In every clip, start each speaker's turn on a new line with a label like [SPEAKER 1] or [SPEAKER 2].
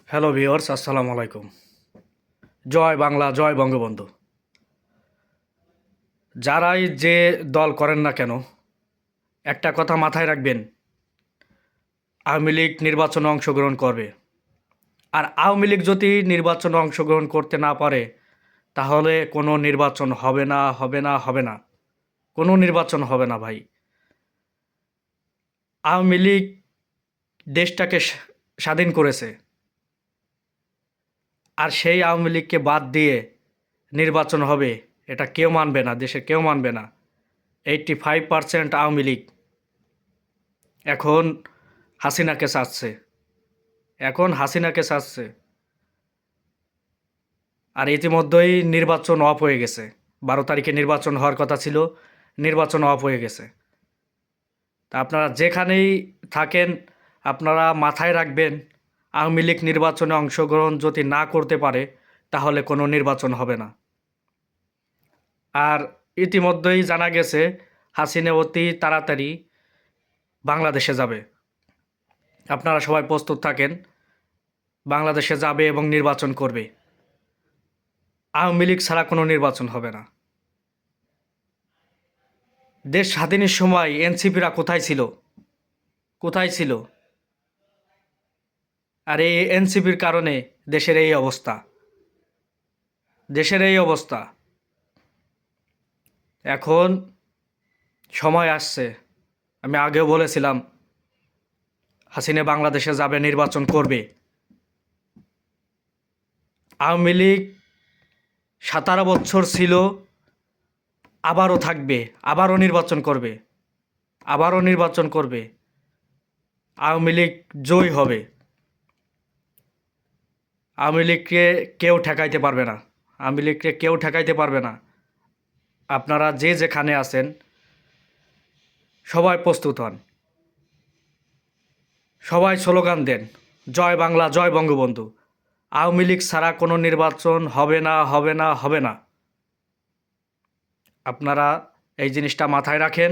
[SPEAKER 1] Hello viewers, আসসালামু আলাইকুম। জয় বাংলা, জয় বঙ্গবন্ধু। যারাই যে দল করেন না কেন, একটা কথা মাথায় রাখবেন, আওয়ামী লীগ নির্বাচনে অংশগ্রহণ করবে। আর আওয়ামী লীগ যদি নির্বাচনে অংশগ্রহণ করতে না পারে, তাহলে কোনো নির্বাচন হবে না, হবে না, হবে না। কোনো নির্বাচন হবে না ভাই। আওয়ামী লীগ দেশটাকে স্বাধীন করেছে, আর সেই আওয়ামী লীগকে বাদ দিয়ে নির্বাচন হবে, এটা কেউ মানবে না, দেশের কেউ মানবে না। 85% আওয়ামী লীগ এখন হাসিনাকে চাচ্ছে, আর ইতিমধ্যেই নির্বাচন অফ হয়ে গেছে। 12 তারিখে নির্বাচন হওয়ার কথা ছিল, নির্বাচন অফ হয়ে গেছে। তা আপনারা যেখানেই থাকেন, আপনারা মাথায় রাখবেন, আওয়ামী লীগ নির্বাচনে অংশগ্রহণ যদি না করতে পারে, তাহলে কোনো নির্বাচন হবে না। আর ইতিমধ্যেই জানা গেছে, হাসিনা অতি তাড়াতাড়ি বাংলাদেশে যাবে। আপনারা সবাই প্রস্তুত থাকেন, বাংলাদেশে যাবে এবং নির্বাচন করবে। আওয়ামী লীগ ছাড়া কোনো নির্বাচন হবে না। দেশ স্বাধীনের সময় এনসিপিরা কোথায় ছিল? কোথায় ছিল? আর এই এনসিপির কারণে দেশের এই অবস্থা, দেশের এই অবস্থা। এখন সময় আসছে, আমি আগেও বলেছিলাম, হাসিনা বাংলাদেশে যাবে, নির্বাচন করবে। আওয়ামী লীগ 17 বছর ছিল, আবারও থাকবে, আবারও নির্বাচন করবে, আবারও নির্বাচন করবে। আওয়ামী লীগ জয় হবে। আওয়ামী লীগকে কেউ ঠেকাইতে পারবে না, আওয়ামী লীগকে কেউ ঠেকাইতে পারবে না। আপনারা যে যেখানে আছেন, সবাই প্রস্তুত হন, সবাই স্লোগান দেন, জয় বাংলা, জয় বঙ্গবন্ধু। আওয়ামী লীগ ছাড়া কোনো নির্বাচন হবে না, হবে না, হবে না। আপনারা এই জিনিসটা মাথায় রাখেন।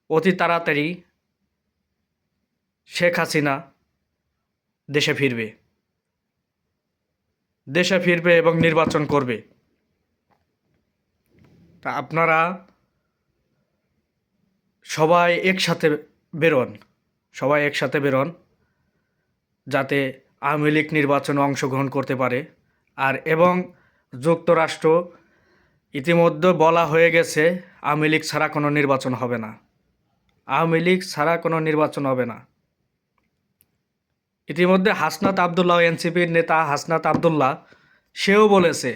[SPEAKER 1] অতি তাড়াতাড়ি শেখ হাসিনা দেশে ফিরবে, দেশে ফিরবে এবং নির্বাচন করবে। তা আপনারা সবাই একসাথে বেরোন, সবাই একসাথে বেরোন, যাতে আওয়ামী লীগ নির্বাচনে অংশগ্রহণ করতে পারে। আর এবং যুক্তরাষ্ট্র ইতিমধ্যে বলা হয়ে গেছে, আওয়ামী লীগ ছাড়া কোনো নির্বাচন হবে না, আওয়ামী লীগ ছাড়া কোনো নির্বাচন হবে না। ইতিমধ্যে হাসনাত আবদুল্লাহ, এনসিপির নেতা হাসনাত আবদুল্লাহ, সেও বলেছে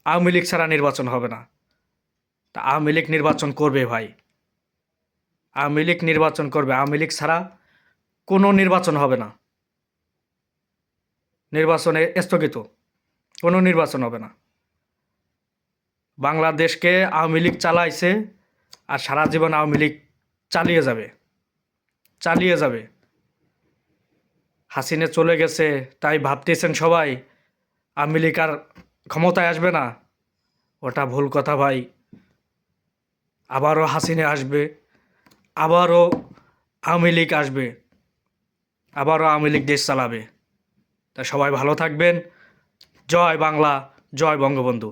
[SPEAKER 1] আওয়ামী লীগ ছাড়া নির্বাচন হবে না। তা আওয়ামী লীগ নির্বাচন করবে ভাই, আওয়ামী লীগ নির্বাচন করবে। আওয়ামী লীগ ছাড়া কোনো নির্বাচন হবে না, নির্বাচনে স্থগিত, কোনো নির্বাচন হবে না। বাংলাদেশকে আওয়ামী লীগ চালাইছে, আর সারা জীবন আওয়ামী লীগ চালিয়ে যাবে, চালিয়ে যাবে। হাসিনা চলে গেছে তাই ভাবতেছেন সবাই আওয়ামী লীগ আর ক্ষমতায় আসবে না, ওটা ভুল কথা ভাই। আবারও হাসিনা আসবে, আবারও আওয়ামী লীগ আসবে, আবারও আওয়ামী লীগ দেশ চালাবে। তা সবাই ভালো থাকবেন। জয় বাংলা, জয় বঙ্গবন্ধু।